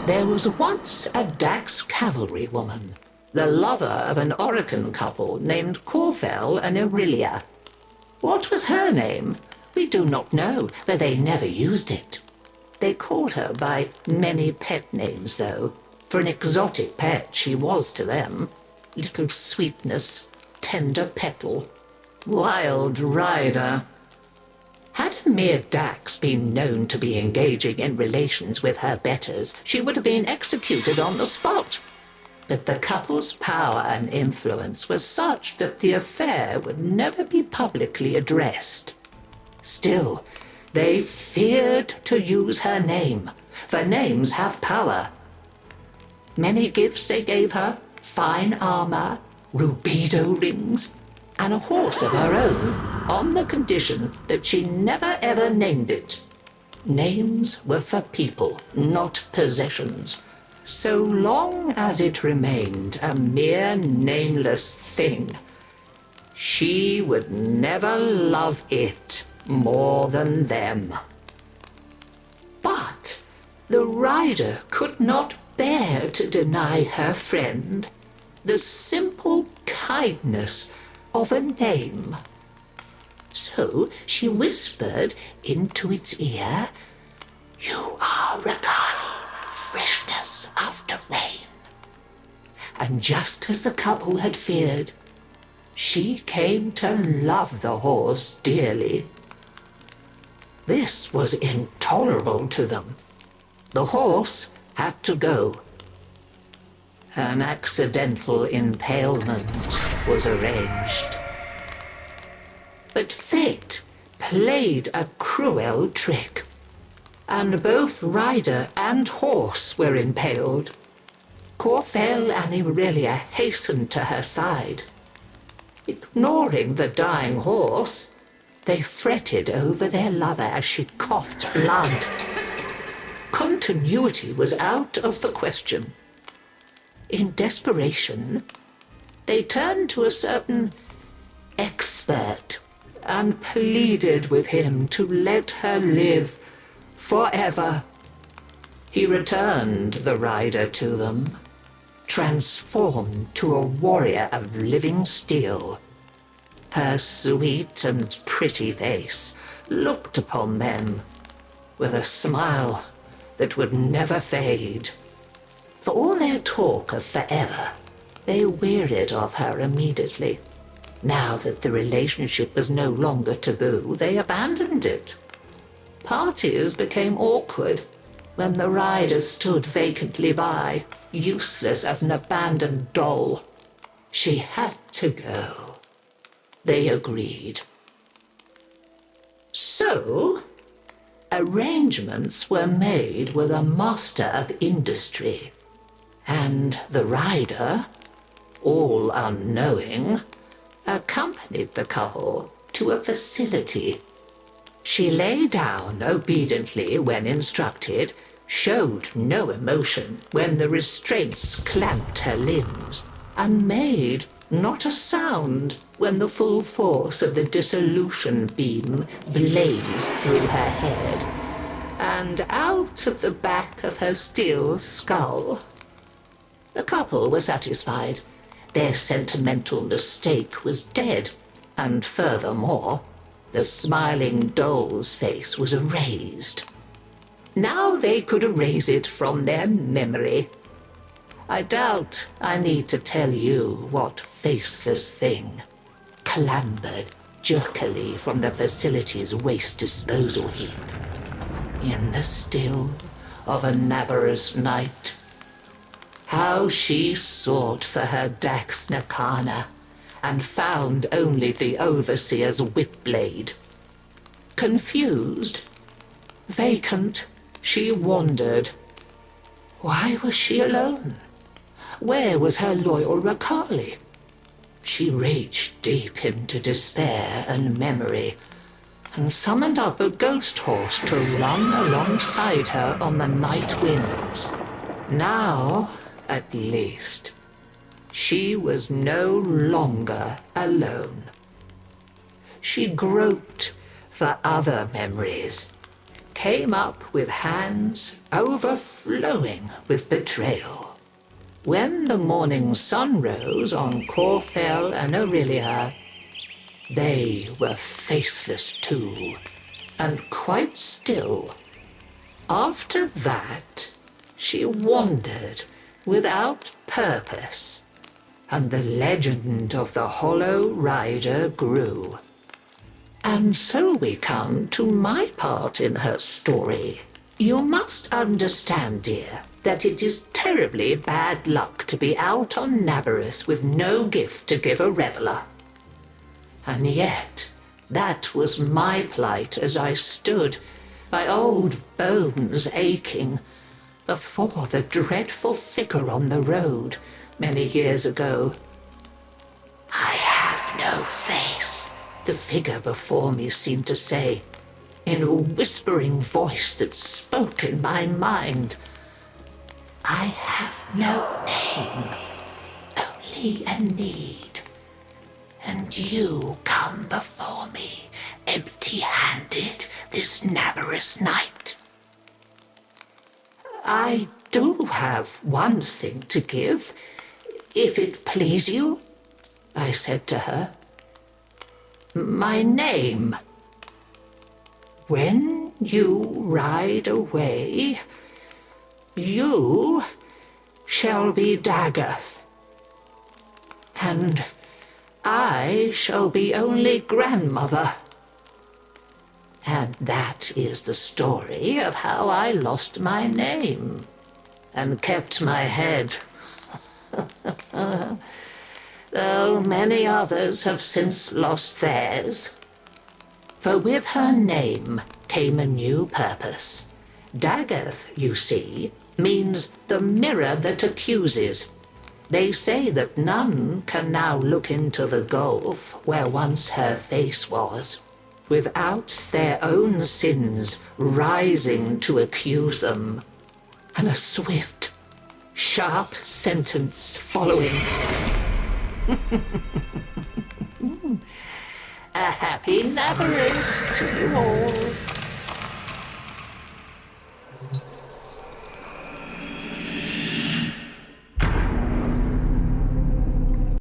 There was once a Dax cavalry woman, the lover of an Orokin couple named Corfel and Aurelia. What was her name? We do not know, for they never used it. They called her by many pet names, though, for an exotic pet she was to them. Little Sweetness, Tender Petal, Wild Rider. Had a mere Dax been known to be engaging in relations with her betters, she would have been executed on the spot. But the couple's power and influence was such that the affair would never be publicly addressed. Still, they feared to use her name, for names have power. Many gifts they gave her, fine armor, rubido rings, and a horse of her own, on the condition that she never ever named it. Names were for people, not possessions, so long as it remained a mere nameless thing. She would never love it more than them. But the rider could not bear to deny her friend the simple kindness of a name. So she whispered into its ear, "You are Regali, freshness after rain." And just as the couple had feared, she came to love the horse dearly. This was intolerable to them. The horse had to go. An accidental impalement was arranged. But fate played a cruel trick, and both rider and horse were impaled. Corfel and Aurelia hastened to her side. Ignoring the dying horse, they fretted over their lover as she coughed blood. Continuity was out of the question. In desperation, they turned to a certain expert and pleaded with him to let her live forever. He returned the rider to them, transformed to a warrior of living steel. Her sweet and pretty face looked upon them with a smile that would never fade. For all their talk of forever, they wearied of her immediately. Now that the relationship was no longer taboo, they abandoned it. Parties became awkward when the rider stood vacantly by, useless as an abandoned doll. She had to go. They agreed. So, arrangements were made with a master of industry, and the rider, all unknowing, accompanied the couple to a facility. She lay down obediently when instructed, showed no emotion when the restraints clamped her limbs, and made not a sound when the full force of the dissolution beam blazed through her head and out of the back of her steel skull. The couple were satisfied. Their sentimental mistake was dead, and furthermore, the smiling doll's face was erased. Now they could erase it from their memory. I doubt I need to tell you what faceless thing clambered jerkily from the facility's waste disposal heap in the still of a Nabarus night. How she sought for her Dax Nakana and found only the overseer's whip-blade. Confused, vacant, she wandered. Why was she alone? Where was her loyal Regali? She reached deep into despair and memory, and summoned up a ghost horse to run alongside her on the night winds. Now, at least, she was no longer alone. She groped for other memories, came up with hands overflowing with betrayal. When the morning sun rose on Corfell and Aurelia, they were faceless too, and quite still. After that, she wandered without purpose, and the legend of the Hollow Rider grew. And so we come to my part in her story. You must understand, dear, that it is terribly bad luck to be out on Nabareth with no gift to give a reveller. And yet, that was my plight as I stood, my old bones aching, before the dreadful figure on the road many years ago. "I have no face," the figure before me seemed to say, in a whispering voice that spoke in my mind. "I have no name, only a need. And you come before me empty-handed this Nabareth night." "I do have one thing to give, if it please you," I said to her. "My name. When you ride away, you shall be Dagath, and I shall be only grandmother. And that is the story of how I lost my name and kept my head. Though many others have since lost theirs. For with her name came a new purpose. Dagath, you see, means the mirror that accuses. They say that none can now look into the gulf where once her face was, without their own sins rising to accuse them, and a swift, sharp sentence following. A happy Nabareth to you all.